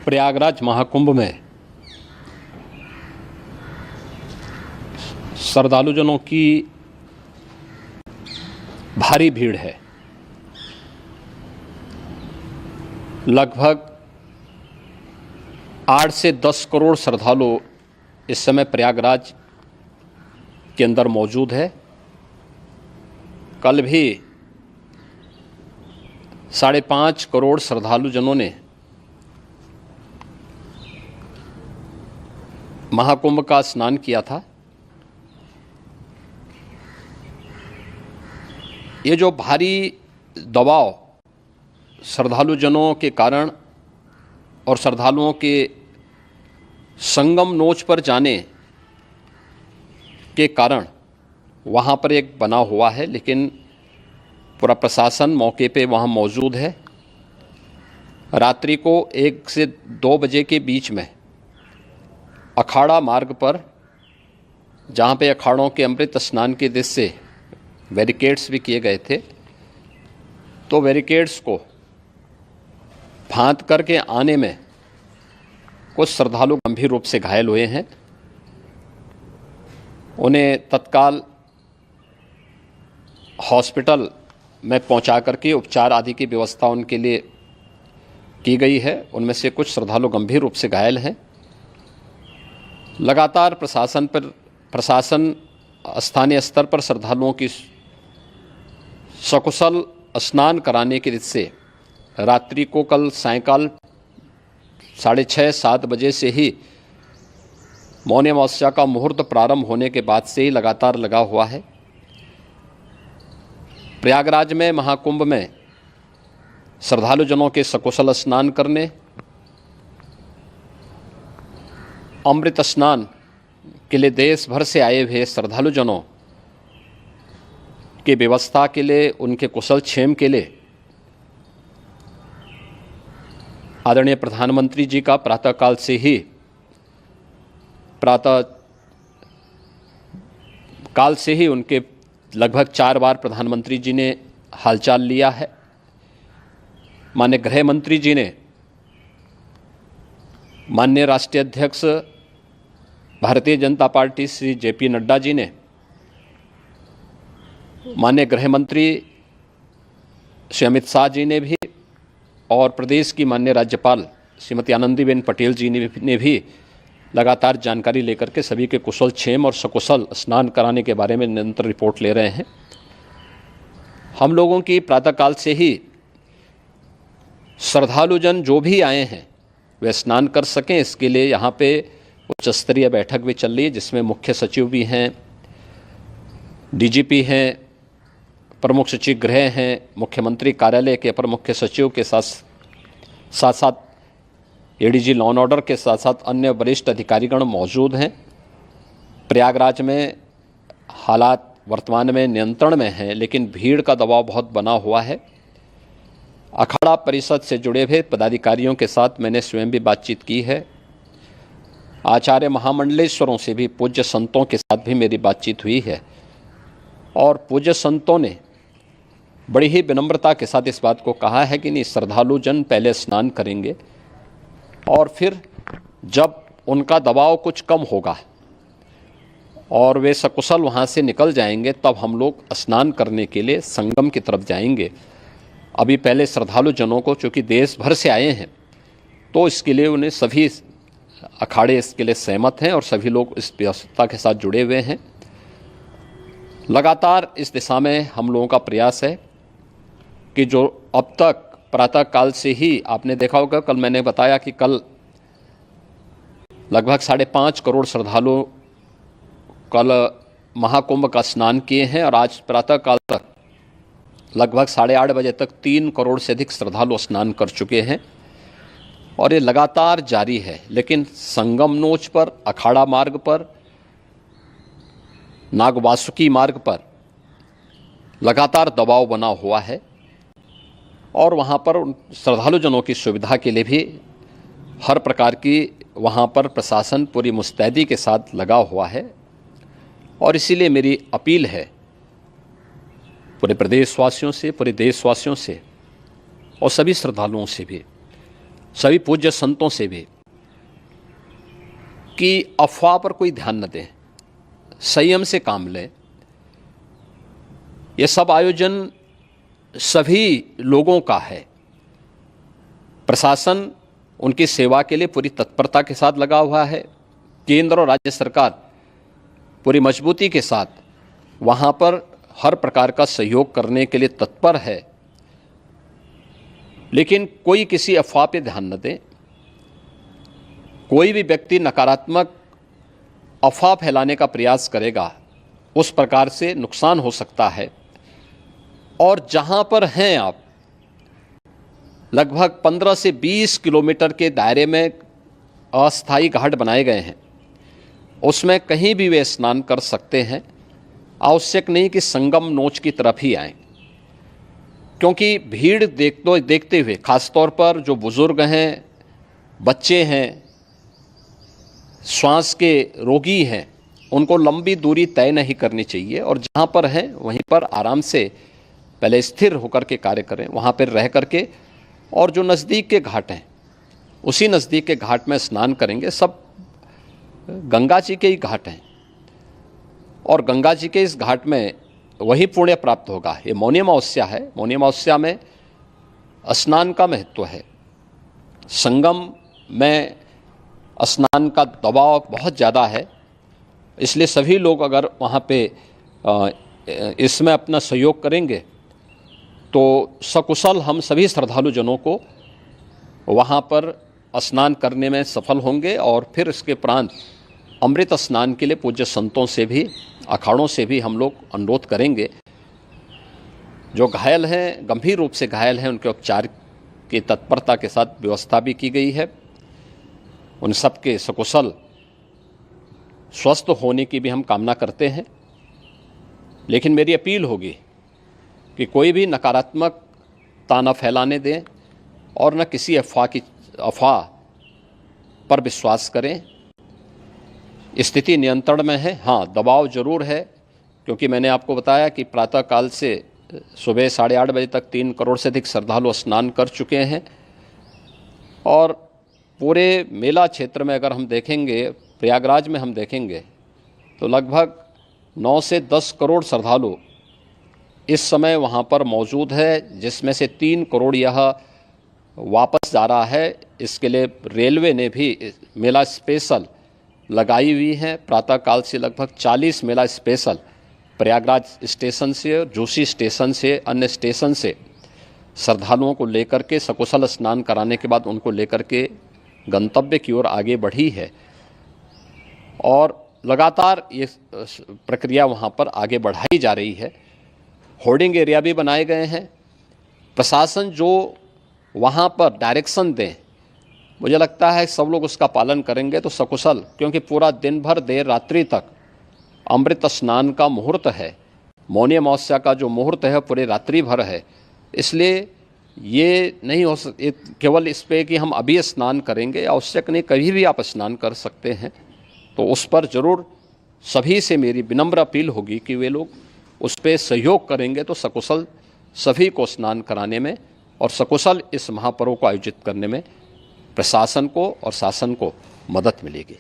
प्रयागराज महाकुंभ में श्रद्धालुजनों की भारी भीड़ है। लगभग 8 से 10 करोड़ श्रद्धालु इस समय प्रयागराज के अंदर मौजूद है। कल भी 5.5 करोड़ श्रद्धालुजनों ने महाकुंभ का स्नान किया था। ये जो भारी दबाव श्रद्धालुजनों के कारण और श्रद्धालुओं के संगम नोच पर जाने के कारण वहाँ पर एक बना हुआ है, लेकिन पूरा प्रशासन मौके पे वहाँ मौजूद है। रात्रि को 1 से 2 बजे के बीच में अखाड़ा मार्ग पर, जहाँ पे अखाड़ों के अमृत स्नान के दृश्य से बैरिकेड्स भी किए गए थे, तो बैरिकेड्स को फांद करके आने में कुछ श्रद्धालु गंभीर रूप से घायल हुए हैं। उन्हें तत्काल हॉस्पिटल में पहुंचा करके उपचार आदि की व्यवस्था उनके लिए की गई है। उनमें से कुछ श्रद्धालु गंभीर रूप से घायल हैं। लगातार प्रशासन स्थानीय स्तर पर श्रद्धालुओं की सकुशल स्नान कराने के दृष्टि से रात्रि को कल सायंकाल 6:30-7 बजे से ही मौनी अमावस्या का मुहूर्त प्रारंभ होने के बाद से ही लगातार लगा हुआ है। प्रयागराज में महाकुंभ में श्रद्धालुजनों के सकुशल स्नान करने, अमृत स्नान के लिए देश भर से आए हुए श्रद्धालुजनों की व्यवस्था के लिए, उनके कुशल क्षेम के लिए आदरणीय प्रधानमंत्री जी का प्रातःकाल से ही उनके लगभग 4 बार प्रधानमंत्री जी ने हालचाल लिया है। माननीय गृह मंत्री जी ने, माननीय राष्ट्रीय अध्यक्ष भारतीय जनता पार्टी श्री JP नड्डा जी ने, माननीय गृह मंत्री श्री अमित शाह जी ने भी, और प्रदेश की माननीय राज्यपाल श्रीमती आनंदीबेन पटेल जी ने भी लगातार जानकारी लेकर के सभी के कुशल क्षेम और सकुशल स्नान कराने के बारे में निरंतर रिपोर्ट ले रहे हैं। हम लोगों की प्रातःकाल से ही श्रद्धालुजन जो भी आए हैं वे स्नान कर सकें, इसके लिए यहाँ पे उच्च स्तरीय बैठक भी चल रही है, जिसमें मुख्य सचिव भी हैं, DGP हैं, प्रमुख सचिव गृह हैं, मुख्यमंत्री कार्यालय के अपर मुख्य सचिव के साथ साथ ADG लॉ एंड ऑर्डर के साथ साथ अन्य वरिष्ठ अधिकारीगण मौजूद हैं। प्रयागराज में हालात वर्तमान में नियंत्रण में हैं, लेकिन भीड़ का दबाव बहुत बना हुआ है। अखाड़ा परिषद से जुड़े हुए पदाधिकारियों के साथ मैंने स्वयं भी बातचीत की है। आचार्य महामंडलेश्वरों से भी, पूज्य संतों के साथ भी मेरी बातचीत हुई है, और पूज्य संतों ने बड़ी ही विनम्रता के साथ इस बात को कहा है कि नहीं, श्रद्धालुजन पहले स्नान करेंगे और फिर जब उनका दबाव कुछ कम होगा और वे सकुशल वहाँ से निकल जाएंगे, तब हम लोग स्नान करने के लिए संगम की तरफ जाएंगे। अभी पहले श्रद्धालुजनों को, चूँकि देश भर से आए हैं, तो इसके लिए उन्हें सभी अखाड़े इसके लिए सहमत हैं और सभी लोग इस व्यवस्था के साथ जुड़े हुए हैं। लगातार इस दिशा में हम लोगों का प्रयास है कि जो अब तक प्रातःकाल से ही आपने देखा होगा, कल मैंने बताया कि कल लगभग 5.5 करोड़ श्रद्धालु कल महाकुंभ का स्नान किए हैं, और आज प्रातःकाल तक लगभग 8:30 बजे तक 3 करोड़ से अधिक श्रद्धालु स्नान कर चुके हैं, और ये लगातार जारी है। लेकिन संगम नोच पर, अखाड़ा मार्ग पर, नागवासुकी मार्ग पर लगातार दबाव बना हुआ है, और वहाँ पर श्रद्धालुजनों की सुविधा के लिए भी हर प्रकार की वहाँ पर प्रशासन पूरी मुस्तैदी के साथ लगा हुआ है। और इसीलिए मेरी अपील है पूरे प्रदेशवासियों से, पूरे देशवासियों से और सभी श्रद्धालुओं से भी, सभी पूज्य संतों से भी कि अफवाह पर कोई ध्यान न दें, संयम से काम लें। ये सब आयोजन सभी लोगों का है। प्रशासन उनकी सेवा के लिए पूरी तत्परता के साथ लगा हुआ है। केंद्र और राज्य सरकार पूरी मजबूती के साथ वहाँ पर हर प्रकार का सहयोग करने के लिए तत्पर है। लेकिन कोई किसी अफवाह पे ध्यान न दे। कोई भी व्यक्ति नकारात्मक अफवाह फैलाने का प्रयास करेगा, उस प्रकार से नुकसान हो सकता है। और जहाँ पर हैं आप, लगभग 15 से 20 किलोमीटर के दायरे में अस्थायी घाट बनाए गए हैं, उसमें कहीं भी वे स्नान कर सकते हैं। आवश्यक नहीं कि संगम नोच की तरफ ही आएं, क्योंकि भीड़ देखते हुए खासतौर पर जो बुज़ुर्ग हैं, बच्चे हैं, श्वास के रोगी हैं, उनको लंबी दूरी तय नहीं करनी चाहिए। और जहाँ पर हैं वहीं पर आराम से पहले स्थिर होकर के कार्य करें, वहाँ पर रह करके। और जो नज़दीक के घाट हैं, उसी नज़दीक के घाट में स्नान करेंगे। सब गंगा जी के ही घाट हैं और गंगा जी के इस घाट में वही पुण्य प्राप्त होगा। ये मौनी अमावस्या है। मौनी अमावस्या में स्नान का महत्व है। संगम में स्नान का दबाव बहुत ज़्यादा है, इसलिए सभी लोग अगर वहाँ पे इसमें अपना सहयोग करेंगे तो सकुशल हम सभी श्रद्धालु जनों को वहाँ पर स्नान करने में सफल होंगे। और फिर इसके उपरांत अमृत स्नान के लिए पूज्य संतों से भी, अखाड़ों से भी हम लोग अनुरोध करेंगे। जो घायल हैं, गंभीर रूप से घायल हैं, उनके उपचार की तत्परता के साथ व्यवस्था भी की गई है। उन सब के सकुशल स्वस्थ होने की भी हम कामना करते हैं। लेकिन मेरी अपील होगी कि कोई भी नकारात्मकता न फैलाने दें और न किसी अफवाह पर विश्वास करें। स्थिति नियंत्रण में है। हाँ, दबाव जरूर है, क्योंकि मैंने आपको बताया कि प्रातःकाल से सुबह 8:30 बजे तक 3 करोड़ से अधिक श्रद्धालु स्नान कर चुके हैं। और पूरे मेला क्षेत्र में अगर हम देखेंगे, प्रयागराज में हम देखेंगे तो लगभग 9 से 10 करोड़ श्रद्धालु इस समय वहाँ पर मौजूद है, जिसमें से 3 करोड़ यह वापस जा रहा है। इसके लिए रेलवे ने भी मेला स्पेशल लगाई हुई है। प्रातःकाल से लगभग 40 मेला स्पेशल प्रयागराज स्टेशन से, जोशी स्टेशन से, अन्य स्टेशन से श्रद्धालुओं को लेकर के सकुशल स्नान कराने के बाद उनको लेकर के गंतव्य की ओर आगे बढ़ी है। और लगातार ये प्रक्रिया वहाँ पर आगे बढ़ाई जा रही है। होर्डिंग एरिया भी बनाए गए हैं। प्रशासन जो वहाँ पर डायरेक्शन दें, मुझे लगता है सब लोग उसका पालन करेंगे तो सकुशल, क्योंकि पूरा दिन भर देर रात्रि तक अमृत स्नान का मुहूर्त है। मौनी अमावस्या का जो मुहूर्त है पूरे रात्रि भर है। इसलिए ये नहीं हो केवल इस पे कि हम अभी स्नान करेंगे, आवश्यक नहीं, कभी भी आप स्नान कर सकते हैं। तो उस पर ज़रूर सभी से मेरी विनम्र अपील होगी कि वे लोग उस पर सहयोग करेंगे तो सकुशल सभी को स्नान कराने में और सकुशल इस महापर्व को आयोजित करने में प्रशासन को और शासन को मदद मिलेगी।